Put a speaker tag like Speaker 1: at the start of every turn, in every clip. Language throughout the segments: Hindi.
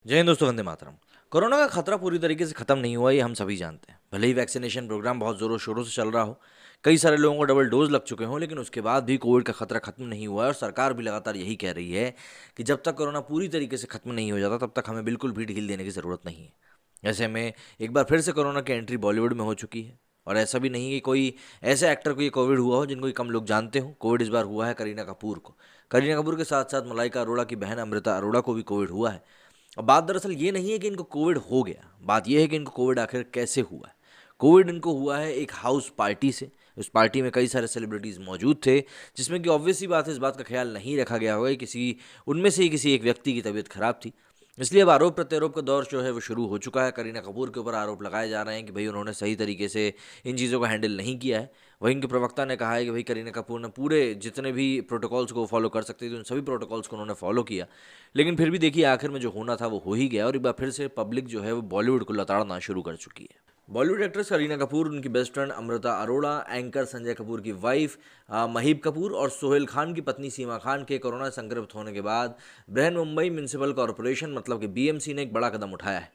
Speaker 1: जय हिंद दोस्तों, वंदे मातरम। कोरोना का खतरा पूरी तरीके से खत्म नहीं हुआ, ये हम सभी जानते हैं। भले ही वैक्सीनेशन प्रोग्राम बहुत जोरों शोरों से चल रहा हो, कई सारे लोगों को डबल डोज लग चुके हों, लेकिन उसके बाद भी कोविड का खतरा खत्म नहीं हुआ है। और सरकार भी लगातार यही कह रही है कि जब तक कोरोना पूरी तरीके से खत्म नहीं हो जाता, तब तक हमें बिल्कुल भी ढील देने की ज़रूरत नहीं है। ऐसे में एक बार फिर से कोरोना की एंट्री बॉलीवुड में हो चुकी है। और ऐसा भी नहीं कि कोई ऐसे एक्टर को ये कोविड हुआ हो जिनको कम लोग जानते हो। कोविड इस बार हुआ है करीना कपूर को। करीना कपूर के साथ साथ मलाइका अरोड़ा की बहन अमृता अरोड़ा को भी कोविड हुआ है। अब बात दरअसल ये नहीं है कि इनको कोविड हो गया, बात यह है कि इनको कोविड आखिर कैसे हुआ है। कोविड इनको हुआ है एक हाउस पार्टी से। उस पार्टी में कई सारे सेलिब्रिटीज़ मौजूद थे, जिसमें कि ऑब्वियस सी बात है, इस बात का ख्याल नहीं रखा गया होगा कि किसी उनमें से ही किसी एक व्यक्ति की तबीयत खराब थी। इसलिए अब आरोप प्रत्यारोप का दौर जो है वो शुरू हो चुका है। करीना कपूर के ऊपर आरोप लगाए जा रहे हैं कि भाई उन्होंने सही तरीके से इन चीज़ों को हैंडल नहीं किया है। वहीं इनके प्रवक्ता ने कहा है कि भाई करीना कपूर ने पूरे जितने भी प्रोटोकॉल्स को फॉलो कर सकते थे, उन सभी प्रोटोकॉल्स को उन्होंने फॉलो किया। लेकिन फिर भी देखिए, आखिर में जो होना था वो हो ही गया, और एक बार फिर से पब्लिक जो है वो बॉलीवुड को लताड़ना शुरू कर चुकी है। बॉलीवुड एक्ट्रेस करीना कपूर, उनकी best friend Amrita Arora, anchor Sanjay Kapoor की वाइफ महीब कपूर और सोहेल खान की पत्नी सीमा खान के कोरोना संक्रमित होने के बाद बृहन-मुंबई म्यूनिसिपल कॉरपोरेशन मतलब कि बीएमसी ने एक बड़ा कदम उठाया है।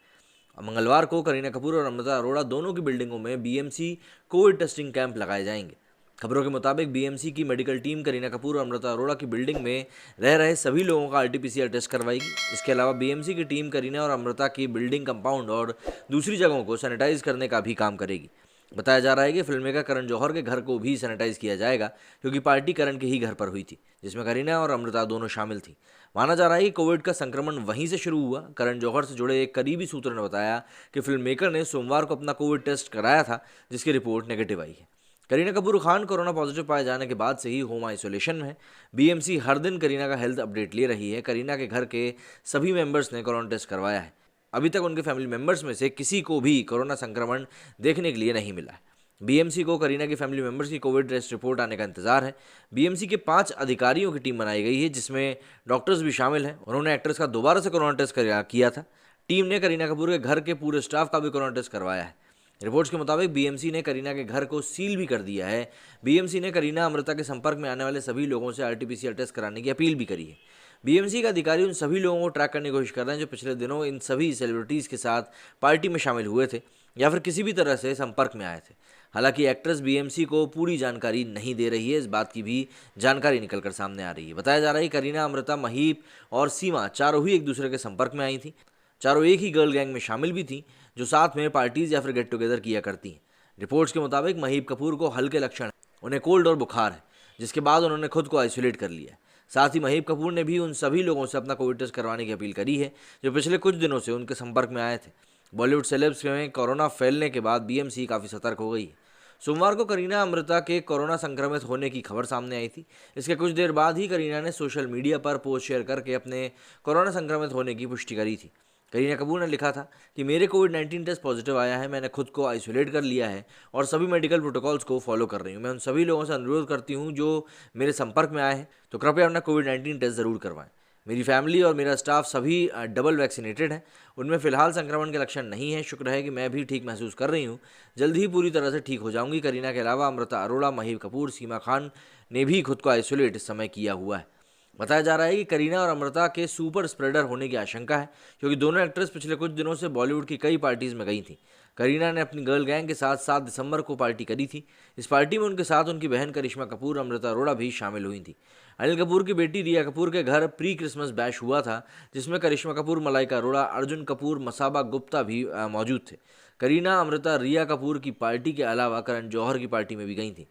Speaker 1: मंगलवार को करीना कपूर और अमृता अरोड़ा दोनों की बिल्डिंगों में बीएमसी कोविड टेस्टिंग कैंप लगाए जाएंगे। खबरों के मुताबिक बीएमसी की मेडिकल टीम करीना कपूर और अमृता अरोड़ा की बिल्डिंग में रह रहे सभी लोगों का आरटीपीसीआर टेस्ट करवाएगी। इसके अलावा बीएमसी की टीम करीना और अमृता की बिल्डिंग कंपाउंड और दूसरी जगहों को सैनिटाइज करने का भी काम करेगी। बताया जा रहा है कि फिल्म मेकर करण जौहर के घर को भी सैनिटाइज किया जाएगा, क्योंकि पार्टी करण के ही घर पर हुई थी, जिसमें करीना और अमृता दोनों शामिल थी। माना जा रहा है कि कोविड का संक्रमण वहीं से शुरू हुआ। करण जौहर से जुड़े एक करीबी सूत्र ने बताया कि फिल्म मेकर ने सोमवार को अपना कोविड टेस्ट कराया था, जिसकी रिपोर्ट नेगेटिव आई है। करीना कपूर खान कोरोना पॉजिटिव पाए जाने के बाद से ही होम आइसोलेशन में है। बीएमसी हर दिन करीना का हेल्थ अपडेट ले रही है। करीना के घर के सभी मेंबर्स ने कोरोना टेस्ट करवाया है। अभी तक उनके फैमिली मेंबर्स में से किसी को भी कोरोना संक्रमण देखने के लिए नहीं मिला है। बीएमसी को करीना के फैमिली मेंबर्स की कोविड टेस्ट रिपोर्ट आने का इंतजार है। बीएमसी के 5 अधिकारियों की टीम बनाई गई है, जिसमें डॉक्टर्स भी शामिल हैं। उन्होंने एक्ट्रेस का दोबारा से कोरोना टेस्ट किया था। टीम ने करीना कपूर के घर के पूरे स्टाफ का भी कोरोना टेस्ट करवाया है। रिपोर्ट्स के मुताबिक बीएमसी ने करीना के घर को सील भी कर दिया है। बीएमसी ने करीना अमृता के संपर्क में आने वाले सभी लोगों से आरटीपीसीआर टेस्ट कराने की अपील भी करी है। बीएमसी के अधिकारी उन सभी लोगों को ट्रैक करने की कोशिश कर रहे हैं जो पिछले दिनों इन सभी सेलिब्रिटीज़ के साथ पार्टी में शामिल हुए थे या फिर किसी भी तरह से संपर्क में आए थे। हालांकि एक्ट्रेस बीएमसी को पूरी जानकारी नहीं दे रही है, इस बात की भी जानकारी निकलकर सामने आ रही है। बताया जा रहा है कि करीना, अमृता, महीप और सीमा चारों ही एक दूसरे के संपर्क में आई थी। चारों एक ही गर्ल गैंग में शामिल भी थी, जो साथ में पार्टीज या फिर गेट टुगेदर किया करती हैं। रिपोर्ट्स के मुताबिक महीप कपूर को हल्के लक्षण हैं, उन्हें कोल्ड और बुखार है, जिसके बाद उन्होंने खुद को आइसोलेट कर लिया है। साथ ही महीप कपूर ने भी उन सभी लोगों से अपना कोविड टेस्ट करवाने की अपील करी है जो पिछले कुछ दिनों से उनके संपर्क में आए थे। बॉलीवुड सेलेब्स में कोरोना फैलने के बाद बीएमसी काफ़ी सतर्क हो गई है। सोमवार को करीना अमृता के कोरोना संक्रमित होने की खबर सामने आई थी। इसके कुछ देर बाद ही करीना ने सोशल मीडिया पर पोस्ट शेयर करके अपने कोरोना संक्रमित होने की पुष्टि करी थी। करीना कपूर ने लिखा था कि मेरे कोविड-19 टेस्ट पॉजिटिव आया है, मैंने खुद को आइसोलेट कर लिया है और सभी मेडिकल प्रोटोकॉल्स को फॉलो कर रही हूँ। मैं उन सभी लोगों से अनुरोध करती हूँ जो मेरे संपर्क में आए हैं, तो कृपया अपना कोविड-19 टेस्ट ज़रूर करवाएं। मेरी फैमिली और मेरा स्टाफ सभी डबल वैक्सीनेटेड हैं, उनमें फ़िलहाल संक्रमण के लक्षण नहीं हैं। शुक्र है कि मैं भी ठीक महसूस कर रही हूँ, जल्द ही पूरी तरह से ठीक हो जाऊँगी। करीना के अलावा अमृता अरोड़ा, महीप कपूर, सीमा खान ने भी खुद को आइसोलेट इस समय किया हुआ है। बताया जा रहा है कि करीना और अमृता के सुपर स्प्रेडर होने की आशंका है, क्योंकि दोनों एक्ट्रेस पिछले कुछ दिनों से बॉलीवुड की कई पार्टीज में गई थी। करीना ने अपनी गर्ल गैंग के साथ 7 दिसंबर को पार्टी करी थी। इस पार्टी में उनके साथ उनकी बहन करिश्मा कपूर, अमृता अरोड़ा भी शामिल हुई थी। अनिल कपूर की बेटी रिया कपूर के घर प्री क्रिसमस बैश हुआ था, जिसमें करिश्मा कपूर, मलाइका अरोड़ा, अर्जुन कपूर, मसाबा गुप्ता भी मौजूद थे। करीना, अमृता, रिया कपूर की पार्टी के अलावा करण जौहर की पार्टी में भी गई थी।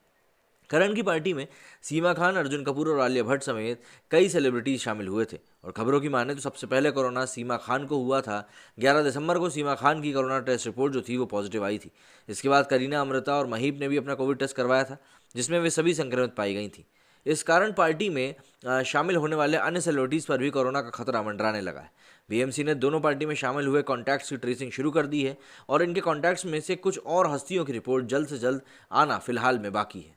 Speaker 1: करण की पार्टी में सीमा खान, अर्जुन कपूर और आलिया भट्ट समेत कई सेलिब्रिटीज शामिल हुए थे। और खबरों की माने तो सबसे पहले कोरोना सीमा खान को हुआ था। 11 दिसंबर को सीमा खान की कोरोना टेस्ट रिपोर्ट जो थी वो पॉजिटिव आई थी। इसके बाद करीना, अमृता और महीप ने भी अपना कोविड टेस्ट करवाया था, जिसमें वे सभी संक्रमित पाई गई थी। इस कारण पार्टी में शामिल होने वाले अन्य सेलिब्रिटीज़ पर भी कोरोना का खतरा मंडराने लगा है। बीएमसी ने दोनों पार्टी में शामिल हुए कॉन्टैक्ट्स की ट्रेसिंग शुरू कर दी है, और इनके कॉन्टैक्ट्स में से कुछ और हस्तियों की रिपोर्ट जल्द से जल्द आना फिलहाल में बाकी है।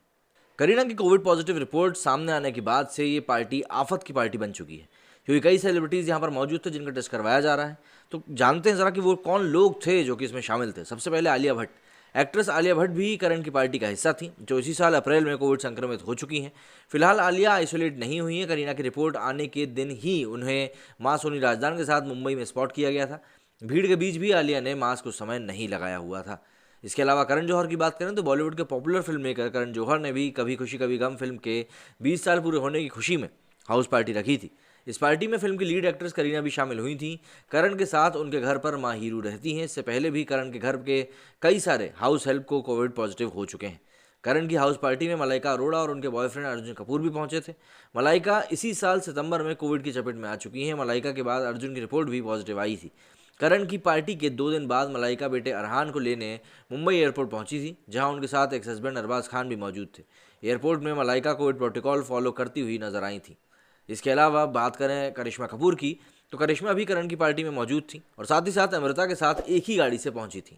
Speaker 1: करीना की कोविड पॉजिटिव रिपोर्ट सामने आने के बाद से ये पार्टी आफत की पार्टी बन चुकी है, क्योंकि कई सेलिब्रिटीज़ यहाँ पर मौजूद थे जिनका टेस्ट करवाया जा रहा है। तो जानते हैं ज़रा कि वो कौन लोग थे जो कि इसमें शामिल थे। सबसे पहले आलिया भट्ट। एक्ट्रेस आलिया भट्ट भी करण की पार्टी का हिस्सा थी, जो इसी साल अप्रैल में कोविड संक्रमित हो चुकी हैं। फिलहाल आलिया आइसोलेट नहीं हुई है। करीना की रिपोर्ट आने के दिन ही उन्हें मां सोनी राजदान के साथ मुंबई में स्पॉट किया गया था। भीड़ के बीच भी आलिया ने मास्क उस समय नहीं लगाया हुआ था। इसके अलावा करण जौहर की बात करें तो बॉलीवुड के popular film maker Karan Johar ने भी कभी खुशी कभी गम फिल्म के 20 साल पूरे होने की खुशी में हाउस पार्टी रखी थी। इस पार्टी में फिल्म की लीड एक्ट्रेस करीना भी शामिल हुई थी। करण के साथ उनके घर पर मां हीरू रहती हैं। इससे पहले भी करण के घर के कई सारे हाउस हेल्प को कोविड पॉजिटिव हो चुके हैं। करण की हाउस पार्टी में मलाइका अरोड़ा और उनके बॉयफ्रेंड अर्जुन कपूर भी पहुंचे थे। मलाइका इसी साल सितंबर में कोविड की चपेट में आ चुकी हैं। मलाइका के बाद अर्जुन की रिपोर्ट भी पॉजिटिव आई थी। करण की पार्टी के 2 दिन बाद मलाइका बेटे अरहान को लेने मुंबई एयरपोर्ट पहुंची थी, जहां उनके साथ एक्स हस्बैंड अरबाज खान भी मौजूद थे। एयरपोर्ट में मलाइका कोविड प्रोटोकॉल फॉलो करती हुई नजर आई थी। इसके अलावा बात करें करिश्मा कपूर की, तो करिश्मा भी करण की पार्टी में मौजूद थी और साथ ही साथ अमृता के साथ एक ही गाड़ी से पहुंची थी।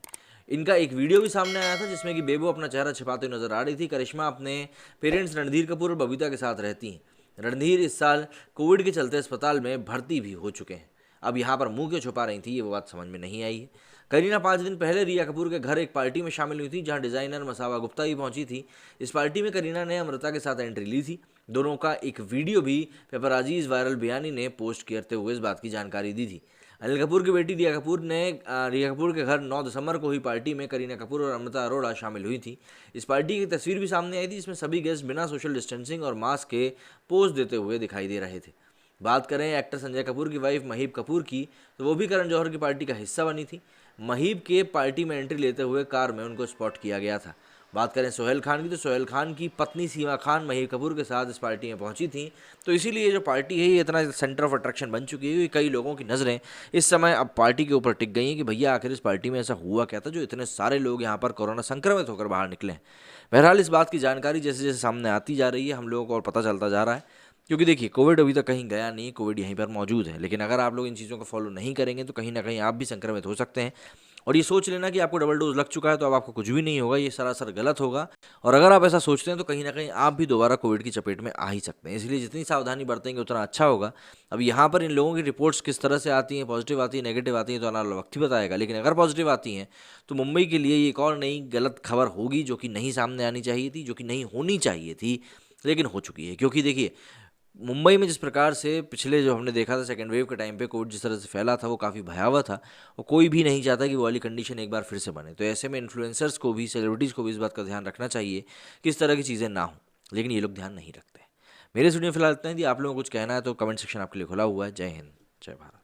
Speaker 1: इनका एक वीडियो भी सामने आया था जिसमें कि बेबो अपना चेहरा छिपाते हुए नजर आ रही थी। करिश्मा अपने पेरेंट्स रणधीर कपूर और बबीता के साथ रहती हैं। रणधीर इस साल कोविड के चलते अस्पताल में भर्ती भी हो चुके हैं। अब यहाँ पर मुंह क्यों छुपा रही थी, ये वो बात समझ में नहीं आई है। करीना 5 दिन पहले रिया कपूर के घर एक पार्टी में शामिल हुई थी, जहां डिजाइनर मसावा गुप्ता भी पहुंची थी। इस पार्टी में करीना ने अमृता के साथ एंट्री ली थी। दोनों का एक वीडियो भी पेपराजीज वायरल बयानी ने पोस्ट करते हुए इस बात की जानकारी दी थी। अनिल कपूर की बेटी रिया कपूर के घर 9 दिसंबर को हुई पार्टी में करीना कपूर और अमृता अरोड़ा शामिल हुई थी। इस पार्टी की तस्वीर भी सामने आई थी, जिसमें सभी गेस्ट बिना सोशल डिस्टेंसिंग और मास्क के पोज देते हुए दिखाई दे रहे थे। बात करें एक्टर संजय कपूर की वाइफ महीब कपूर की, तो वो भी करण जौहर की पार्टी का हिस्सा बनी थी। महीब के पार्टी में एंट्री लेते हुए कार में उनको स्पॉट किया गया था। बात करें सोहेल खान की, तो सोहेल खान की पत्नी सीमा खान महीब कपूर के साथ इस पार्टी में पहुंची थी। तो इसीलिए ये जो पार्टी है ये इतना सेंटर ऑफ अट्रैक्शन बन चुकी है कि कई लोगों की नज़रें इस समय अब पार्टी के ऊपर टिक गई हैं कि भैया आखिर इस पार्टी में ऐसा हुआ क्या था जो इतने सारे लोग यहाँ पर कोरोना संक्रमित होकर बाहर निकले हैं। बहरहाल इस बात की जानकारी जैसे जैसे सामने आती जा रही है हम लोगों को और पता चलता जा रहा है, क्योंकि देखिए कोविड अभी तक कहीं गया नहीं, कोविड यहीं पर मौजूद है। लेकिन अगर आप लोग इन चीज़ों को फॉलो नहीं करेंगे तो कहीं ना कहीं आप भी संक्रमित हो सकते हैं। और ये सोच लेना कि आपको डबल डोज लग चुका है तो अब आपको कुछ भी नहीं होगा, ये सरासर गलत होगा। और अगर आप ऐसा सोचते हैं तो कहीं ना कहीं आप भी दोबारा कोविड की चपेट में आ ही सकते हैं। इसलिए जितनी सावधानी बरतेंगे उतना अच्छा होगा। अब यहाँ पर इन लोगों की रिपोर्ट्स किस तरह से आती हैं, पॉजिटिव आती है नेगेटिव आती है, तो आने वाला वक्त ही बताएगा। लेकिन अगर पॉजिटिव आती हैं तो मुंबई के लिए ये एक और नई गलत खबर होगी जो कि नहीं सामने आनी चाहिए थी, जो कि नहीं होनी चाहिए थी, लेकिन हो चुकी है। क्योंकि देखिए मुंबई में जिस प्रकार से पिछले जो हमने देखा था सेकेंड वेव के टाइम पे कोविड जिस तरह से फैला था वो काफ़ी भयावह था और कोई भी नहीं चाहता कि वो वाली कंडीशन एक बार फिर से बने। तो ऐसे में इन्फ्लुएंसर्स को भी, सेलिब्रिटीज़ को भी इस बात का ध्यान रखना चाहिए कि इस तरह की चीज़ें ना हों, लेकिन ये लोग ध्यान नहीं रखते। मेरे स्टूडियो में फिलहाल इतना ही। आप लोगों को कुछ कहना है तो कमेंट सेक्शन आपके लिए खुला हुआ है। जय हिंद, जय भारत।